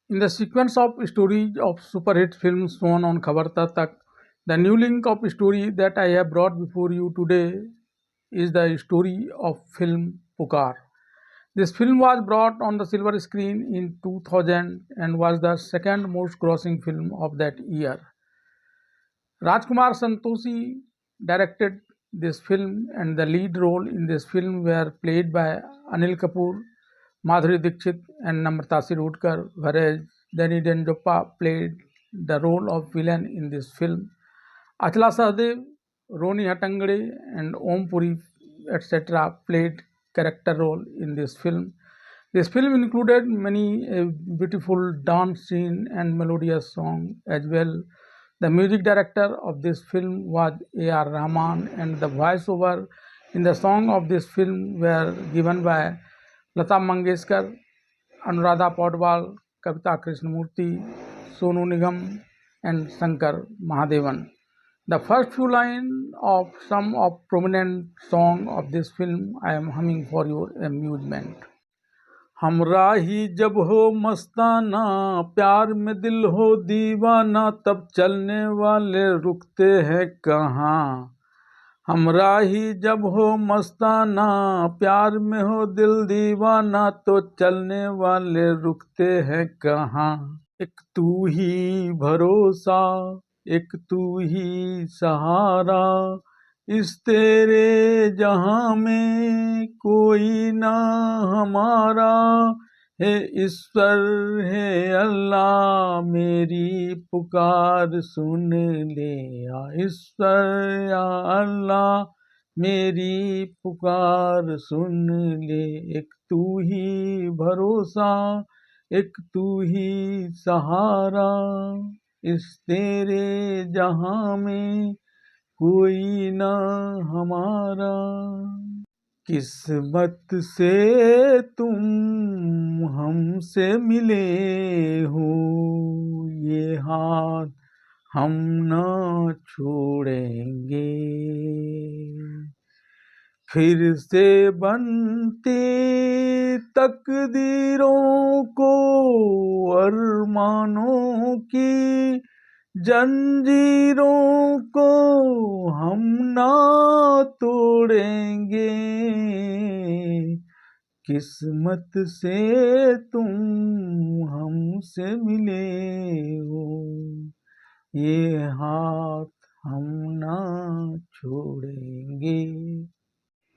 In the sequence of stories of superhit films shown on Khabar Tak, the new link of story that I have brought before you today is the story of film Pukar. This film was brought on the silver screen in 2000 and was the second most grossing film of that year. Rajkumar Santoshi directed this film, and the lead role in this film were played by Anil Kapoor, Madhuri Dikshit, and Namrata Shirodkar, whereas Danny Denjoppa played the role of villain in this film. Achla Sahdev, Roni Hatangade, and Om Puri, etc., played character role in this film. This film included many beautiful dance scene and melodious song as well. The music director of this film was A.R. Rahman, and the voiceover in the song of this film were given by Lata Mangeshkar, Anuradha Paudwal, Kavita Krishnamurti, Sonu Nigam, and Shankar Mahadevan. The first few lines of some of prominent song of this film I am humming for your amusement. हमरा ही जब हो मस्ताना, प्यार में दिल हो दीवाना, तब चलने वाले रुकते हैं कहाँ। हमरा ही जब हो मस्ताना, प्यार में हो दिल दीवाना, तो चलने वाले रुकते हैं कहाँ। एक तू ही भरोसा, एक तू ही सहारा, इस तेरे जहां में कोई ना हमारा। हे ईश्वर हे अल्लाह, मेरी पुकार सुन ले। या ईश्वर या अल्लाह, मेरी पुकार सुन ले। एक तू ही भरोसा, एक तू ही सहारा, इस तेरे जहां में कोई ना हमारा। किस्मत से तुम हमसे मिले हो, ये हाथ हम ना छोड़ेंगे। फिर से बनते तकदीरों को, अरमानों की जंजीरों को हम ना तोड़ेंगे। किस्मत से तुम हमसे मिले हो, ये हाथ हम ना छोड़ेंगे।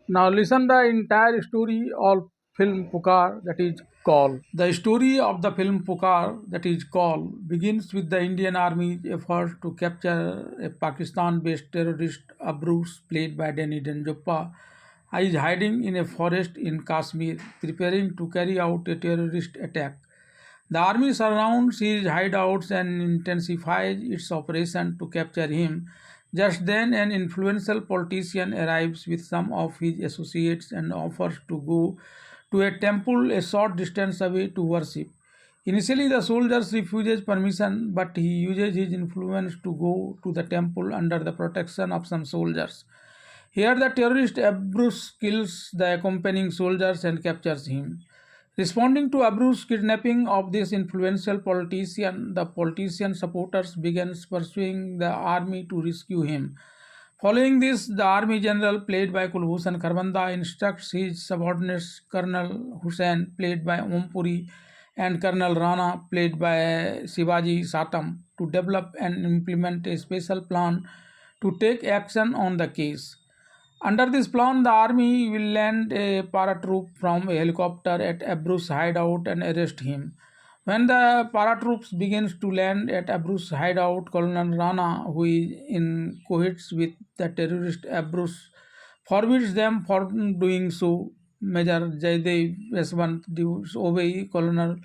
Now listen the entire story of film Pukar, that is Call. The story of the film Pukar, that is Call, begins with the Indian Army's effort to capture a Pakistan-based terrorist Abrus, played by Danny Denjoppa, who is hiding in a forest in Kashmir, preparing to carry out a terrorist attack. The army surrounds his hideouts and intensifies its operation to capture him. Just then, an influential politician arrives with some of his associates and offers to go to a temple a short distance away to worship. Initially, the soldiers refuses permission, but he uses his influence to go to the temple under the protection of some soldiers. Here, the terrorist Abrus kills the accompanying soldiers and captures him. Responding to Abru's kidnapping of this influential politician, the politician's supporters began pursuing the army to rescue him. Following this, the army general, played by Kulbhushan Kharbanda, instructs his subordinates Colonel Hussain, played by Om Puri, and Colonel Rana, played by Shivaji Satam, to develop and implement a special plan to take action on the case. Under this plan, the army will land a paratroop from a helicopter at Abrus' hideout and arrest him. When the paratroops begins to land at Abrus' hideout, Colonel Rana, who is in cohorts with the terrorist Abrus, forbids them from doing so. Major Jaidev Yashwant disobey Colonel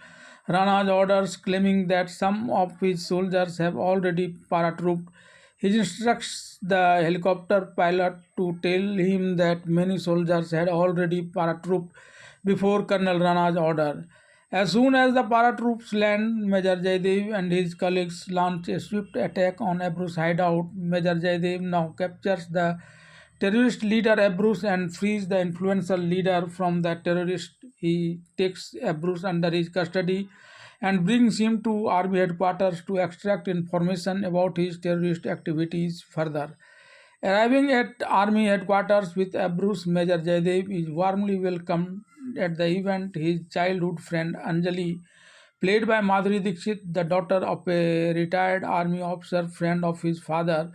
Rana's orders, claiming that some of his soldiers have already paratrooped. He instructs the helicopter pilot to tell him that many soldiers had already paratrooped before Colonel Rana's order. As soon as the paratroops land, Major Jaidev and his colleagues launch a swift attack on Abrus' hideout. Major Jaidev now captures the terrorist leader Abrus and frees the influential leader from the terrorist. He takes Abrus under his custody and brings him to army headquarters to extract information about his terrorist activities further. Arriving at army headquarters with Abru's Major Jaidev is warmly welcomed at the event. His childhood friend Anjali, played by Madhuri Dikshit, the daughter of a retired army officer, friend of his father,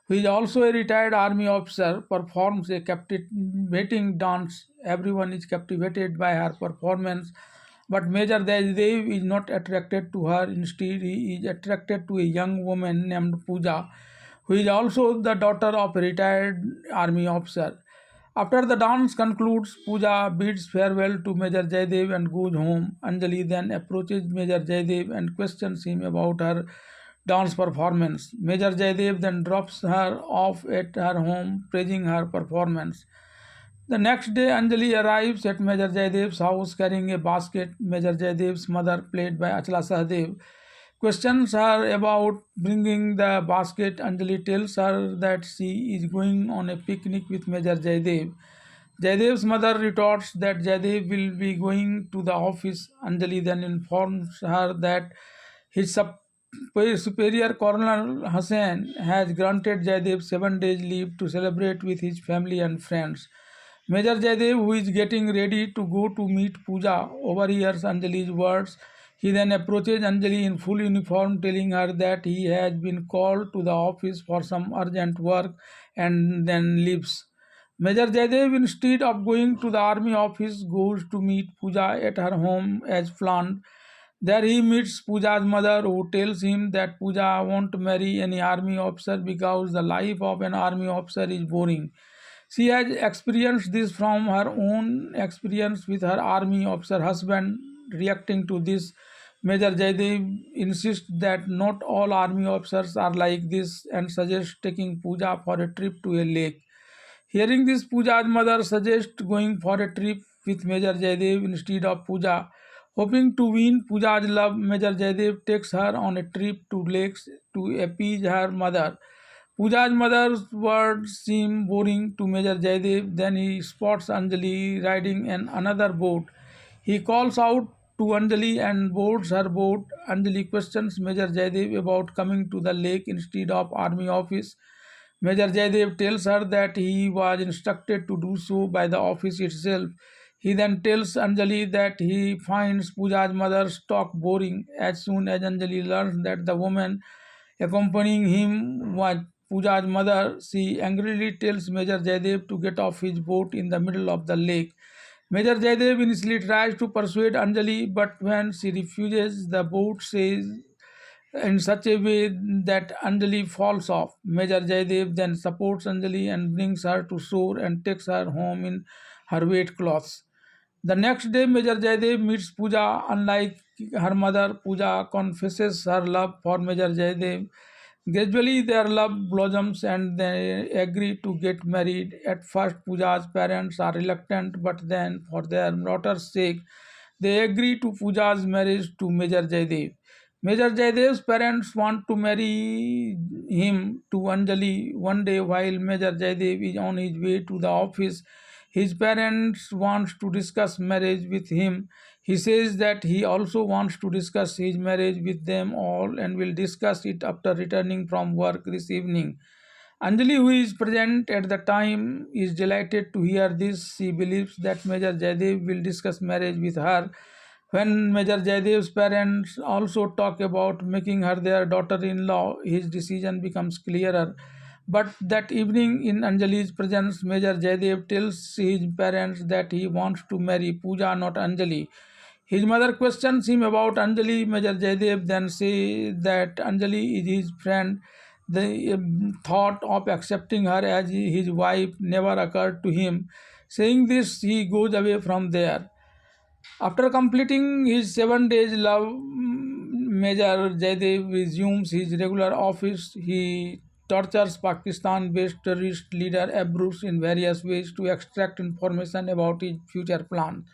who is also a retired army officer, performs a captivating dance. Everyone is captivated by her performance, but Major Jaidev is not attracted to her. Instead, he is attracted to a young woman named Pooja, who is also the daughter of a retired army officer. After the dance concludes, Pooja bids farewell to Major Jaidev and goes home. Anjali then approaches Major Jaidev and questions him about her dance performance. Major Jaidev then drops her off at her home, praising her performance. The next day, Anjali arrives at Major Jaidev's house carrying a basket. Major Jaidev's mother, played by Achla Sahadev, questions her about bringing the basket. Anjali tells her that she is going on a picnic with Major Jaidev. Jaidev's mother retorts that Jaidev will be going to the office. Anjali then informs her that his superior Colonel Hussain has granted Jaidev 7 days leave to celebrate with his family and friends. Major Jaidev, who is getting ready to go to meet Pooja, overhears Anjali's words. He then approaches Anjali in full uniform, telling her that he has been called to the office for some urgent work and then leaves. Major Jaidev, instead of going to the army office, goes to meet Pooja at her home as planned. There he meets Pooja's mother, who tells him that Pooja won't marry any army officer because the life of an army officer is boring. She has experienced this from her own experience with her army officer husband. Reacting to this, Major Jaidev insists that not all army officers are like this and suggests taking Pooja for a trip to a lake. Hearing this, Pooja's mother suggests going for a trip with Major Jaidev instead of Pooja. Hoping to win Pooja's love, Major Jaidev takes her on a trip to lakes to appease her mother. Pooja's mother's words seem boring to Major Jaidev. Then he spots Anjali riding another boat. He calls out to Anjali and boards her boat. Anjali questions Major Jaidev about coming to the lake instead of army office. Major Jaidev tells her that he was instructed to do so by the office itself. He then tells Anjali that he finds Pooja's mother's talk boring. As soon as Anjali learns that the woman accompanying him was Pooja's mother, she angrily tells Major Jaidev to get off his boat in the middle of the lake. Major Jaidev initially tries to persuade Anjali, but when she refuses, the boat says in such a way that Anjali falls off. Major Jaidev then supports Anjali and brings her to shore and takes her home in her wet clothes. The next day, Major Jaidev meets Pooja. Unlike her mother, Pooja confesses her love for Major Jaidev. Gradually, their love blossoms and they agree to get married. At first, Pooja's parents are reluctant, but then, for their daughter's sake, they agree to Pooja's marriage to Major Jaidev. Major Jaidev's parents want to marry him to Anjali. One day, while Major Jaidev is on his way to the office, his parents want to discuss marriage with him. He says that he also wants to discuss his marriage with them all and will discuss it after returning from work this evening. Anjali, who is present at the time, is delighted to hear this. She believes that Major Jaidev will discuss marriage with her. When Major Jaidev's parents also talk about making her their daughter-in-law, his decision becomes clearer. But that evening, in Anjali's presence, Major Jaidev tells his parents that he wants to marry Pooja, not Anjali. His mother questions him about Anjali. Major Jaidev then says that Anjali is his friend. The thought of accepting her as his wife never occurred to him. Saying this, he goes away from there. After completing his 7 days love, Major Jaidev resumes his regular office. He tortures Pakistan-based terrorist leader Abrus in various ways to extract information about his future plans.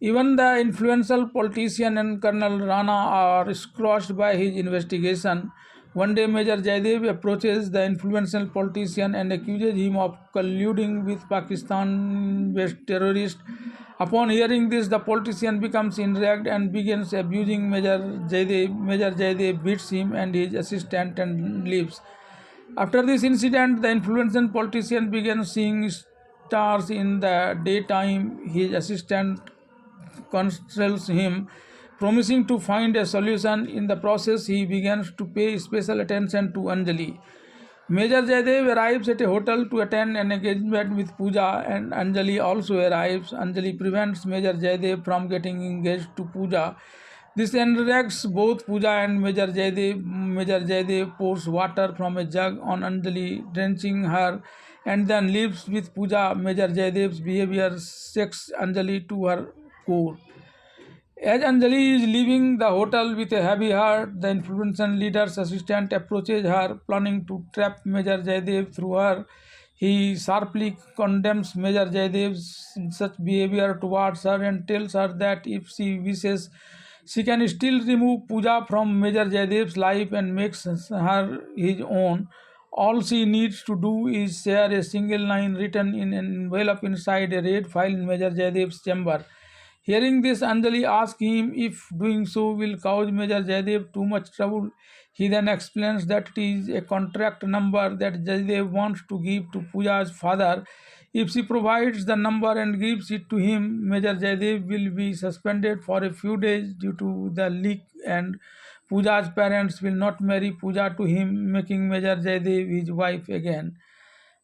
Even the influential politician and Colonel Rana are squashed by his investigation. One day, Major Jaidev approaches the influential politician and accuses him of colluding with Pakistan-based terrorists. Upon hearing this, the politician becomes enraged and begins abusing Major Jaidev. Major Jaidev beats him and his assistant and leaves. After this incident, the influential politician began seeing stars in the daytime. His assistant consoles him, promising to find a solution. In the process, he begins to pay special attention to Anjali. Major Jaidev arrives at a hotel to attend an engagement with Pooja, and Anjali also arrives. Anjali prevents Major Jaidev from getting engaged to Pooja. This enrages both Pooja and Major Jaidev. Major Jaidev pours water from a jug on Anjali, drenching her, and then leaves with Pooja. Major Jaidev's behavior shakes Anjali to her core. As Anjali is leaving the hotel with a heavy heart, the influential leader's assistant approaches her, planning to trap Major Jaidev through her. He sharply condemns Major Jaidev's such behavior towards her and tells her that if she wishes, she can still remove Pooja from Major Jaidev's life and makes her his own. All she needs to do is share a single line written in an envelope inside a red file in Major Jaidev's chamber. Hearing this, Anjali asks him if doing so will cause Major Jaidev too much trouble. He then explains that it is a contract number that Jaidev wants to give to Pooja's father. If she provides the number and gives it to him, Major Jaidev will be suspended for a few days due to the leak, and Pooja's parents will not marry Pooja to him, making Major Jaidev his wife again.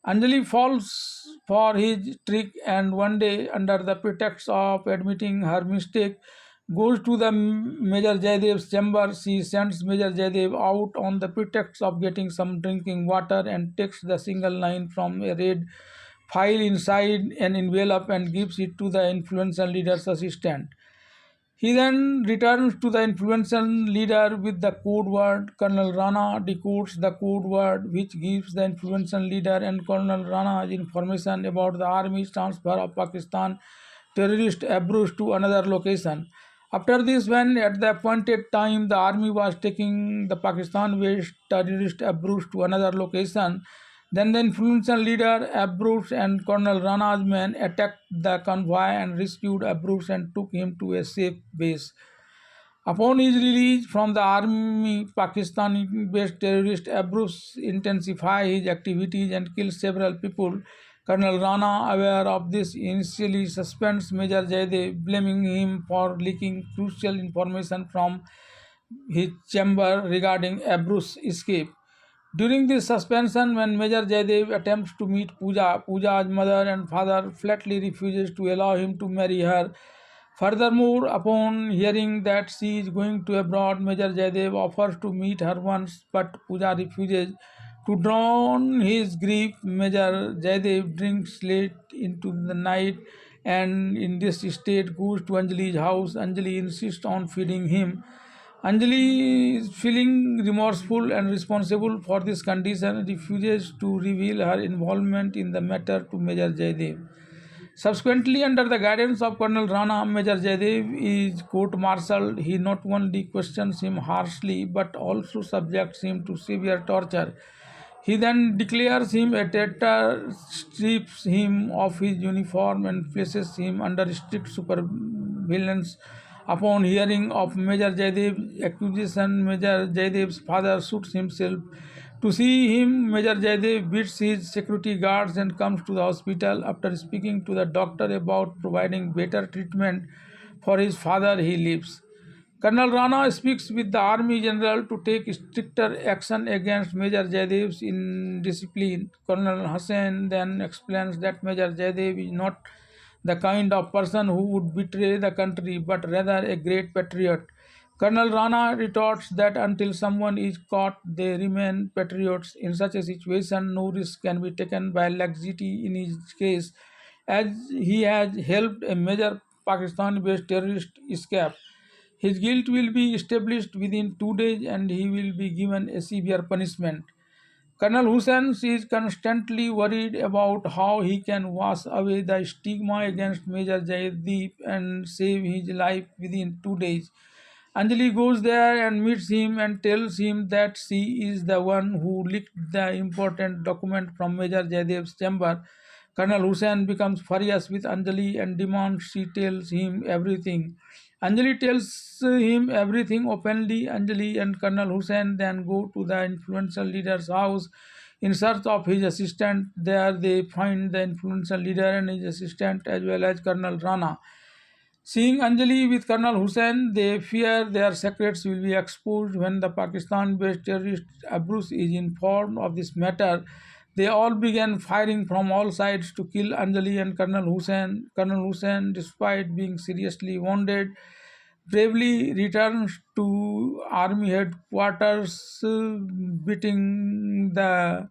Anjali falls for his trick and one day, under the pretext of admitting her mistake, goes to the Major Jaidev's chamber. She sends Major Jaidev out on the pretext of getting some drinking water and takes the single line from a red file inside an envelope and gives it to the influential leader's assistant. He then returns to the influential leader with the code word. Colonel Rana decodes the code word, which gives the influential leader and Colonel Rana information about the army's transfer of Pakistan terrorist abuse to another location. After this, when at the appointed time the army was taking the Pakistan-based terrorist abuse to another location, then the influential leader Abruz and Colonel Rana's men attacked the convoy and rescued Abruz and took him to a safe base. Upon his release from the army, Pakistan-based terrorist Abruz intensified his activities and killed several people. Colonel Rana, aware of this, initially suspends Major Jaidev, blaming him for leaking crucial information from his chamber regarding Abruz's escape. During this suspension, when Major Jaidev attempts to meet Pooja, Pooja's mother and father flatly refuses to allow him to marry her. Furthermore, upon hearing that she is going to abroad, Major Jaidev offers to meet her once, but Pooja refuses. To drown his grief, Major Jaidev drinks late into the night and in this state goes to Anjali's house. Anjali insists on feeding him. Anjali, is feeling remorseful and responsible for this condition, refuses to reveal her involvement in the matter to Major Jaidev. Subsequently, under the guidance of Colonel Rana, Major Jaidev is court-martialed. He not only questions him harshly but also subjects him to severe torture. He then declares him a traitor, strips him of his uniform, and places him under strict surveillance. Upon hearing of Major Jaidev's accusation, Major Jaidev's father shoots himself. To see him, Major Jaidev beats his security guards and comes to the hospital. After speaking to the doctor about providing better treatment for his father, he leaves. Colonel Rana speaks with the army general to take stricter action against Major Jaidev's indiscipline. Colonel Hussain then explains that Major Jaidev is not the kind of person who would betray the country, but rather a great patriot. Colonel Rana retorts that until someone is caught, they remain patriots. In such a situation, no risk can be taken by laxity in his case, as he has helped a major Pakistan-based terrorist escape. His guilt will be established within 2 days and he will be given a severe punishment. Colonel Hussain is constantly worried about how he can wash away the stigma against Major Jaideep and save his life within 2 days. Anjali goes there and meets him and tells him that she is the one who leaked the important document from Major Jaidev's chamber. Colonel Hussain becomes furious with Anjali and demands she tells him everything. Anjali tells him everything openly. Anjali and Colonel Hussain then go to the influential leader's house in search of his assistant. There they find the influential leader and his assistant as well as Colonel Rana. Seeing Anjali with Colonel Hussain, they fear their secrets will be exposed. When the Pakistan-based terrorist Abrus is informed of this matter, they all began firing from all sides to kill Anjali and Colonel Hussain. Colonel Hussain, despite being seriously wounded, bravely returns to army headquarters, beating the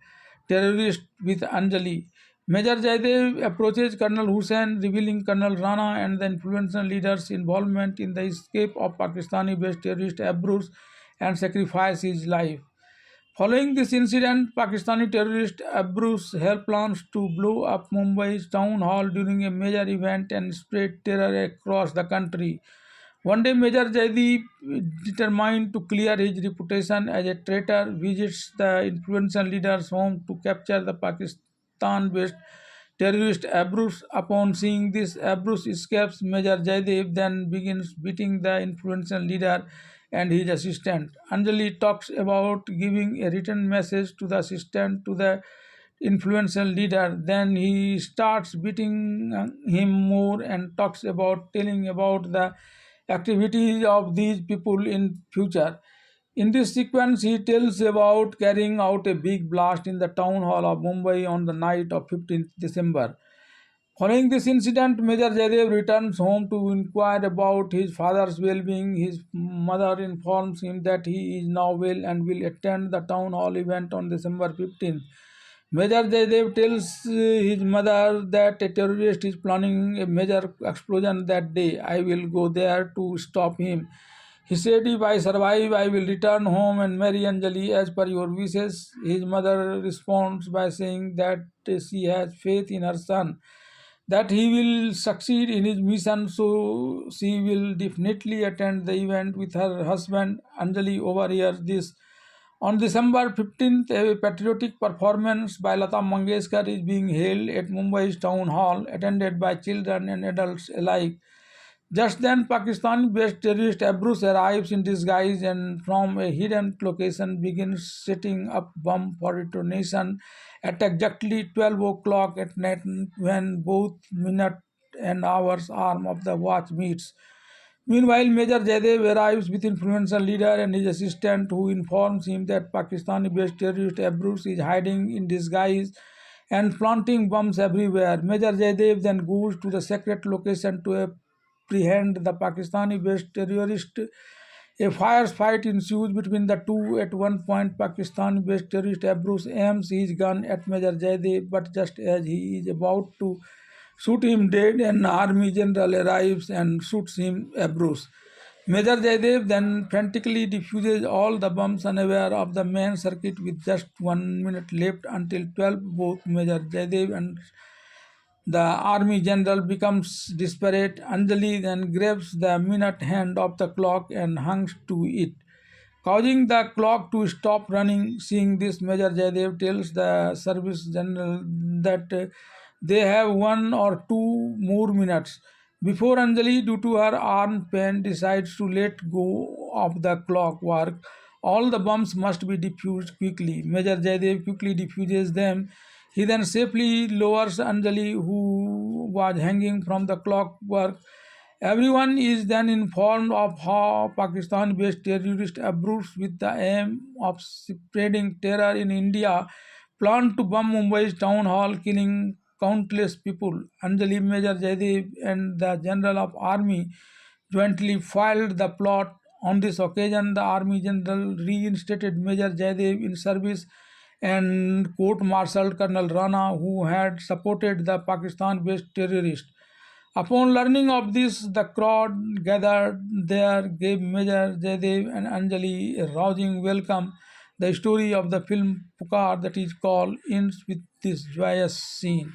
terrorist with Anjali. Major Jaidev approaches Colonel Hussain, revealing Colonel Rana and the influential leaders' involvement in the escape of Pakistani-based terrorist Abrus and sacrifice his life. Following this incident, Pakistani terrorist Abrus held plans to blow up Mumbai's town hall during a major event and spread terror across the country. One day, Major Jaideep, determined to clear his reputation as a traitor, visits the influential leader's home to capture the Pakistan-based terrorist Abrus. Upon seeing this, Abrus escapes. Major Jaidev then begins beating the influential leader and his assistant. Anjali talks about giving a written message to the assistant to the influential leader. Then he starts beating him more and talks about telling about the activities of these people in future. In this sequence, he tells about carrying out a big blast in the town hall of Mumbai on the night of 15th December. Following this incident, Major Jaidev returns home to inquire about his father's well-being. His mother informs him that he is now well and will attend the town hall event on December 15th. Major Jaidev tells his mother that a terrorist is planning a major explosion that day. I will go there to stop him. He said, if I survive, I will return home and marry Anjali as per your wishes. His mother responds by saying that she has faith in her son, that he will succeed in his mission, so she will definitely attend the event with her husband. Anjali overhears this. On December 15th, a patriotic performance by Lata Mangeshkar is being held at Mumbai's town hall, attended by children and adults alike. Just then, Pakistan-based terrorist Abrus arrives in disguise and from a hidden location begins setting up bomb for detonation at exactly 12 o'clock at night when both minute and hours arm of the watch meets. Meanwhile, Major Jaidev arrives with influential leader and his assistant who informs him that Pakistani-based terrorist Abrus is hiding in disguise and planting bombs everywhere. Major Jaidev then goes to the secret location to apprehend the Pakistani-based terrorist. A fierce fight ensues between the two. At one point, Pakistani-based terrorist Abrus aims his gun at Major Jaidev, but just as he is about to shoot him dead, an army general arrives and shoots him Abrus. Major Jaidev then frantically defuses all the bombs, unaware of the main circuit. With just 1 minute left until 12, both Major Jaidev and the army general becomes desperate. Anjali then grabs the minute hand of the clock and hangs to it, causing the clock to stop running. Seeing this, Major Jaidev tells the service general that they have 1 or 2 more minutes. Before Anjali, due to her arm pain, decides to let go of the clockwork, all the bombs must be defused quickly. Major Jaidev quickly defuses them. He then safely lowers Anjali, who was hanging from the clockwork. Everyone is then informed of how Pakistan-based terrorist Abrus, with the aim of spreading terror in India, planned to bomb Mumbai's town hall, killing countless people. Anjali, Major Jaidev, and the General of Army jointly foiled the plot. On this occasion, the Army General reinstated Major Jaidev in service and court-martialed Colonel Rana, who had supported the Pakistan-based terrorist. Upon learning of this, the crowd gathered there gave Major Jaidev and Anjali a rousing welcome. The story of the film Pukar, that is called, ends with this joyous scene.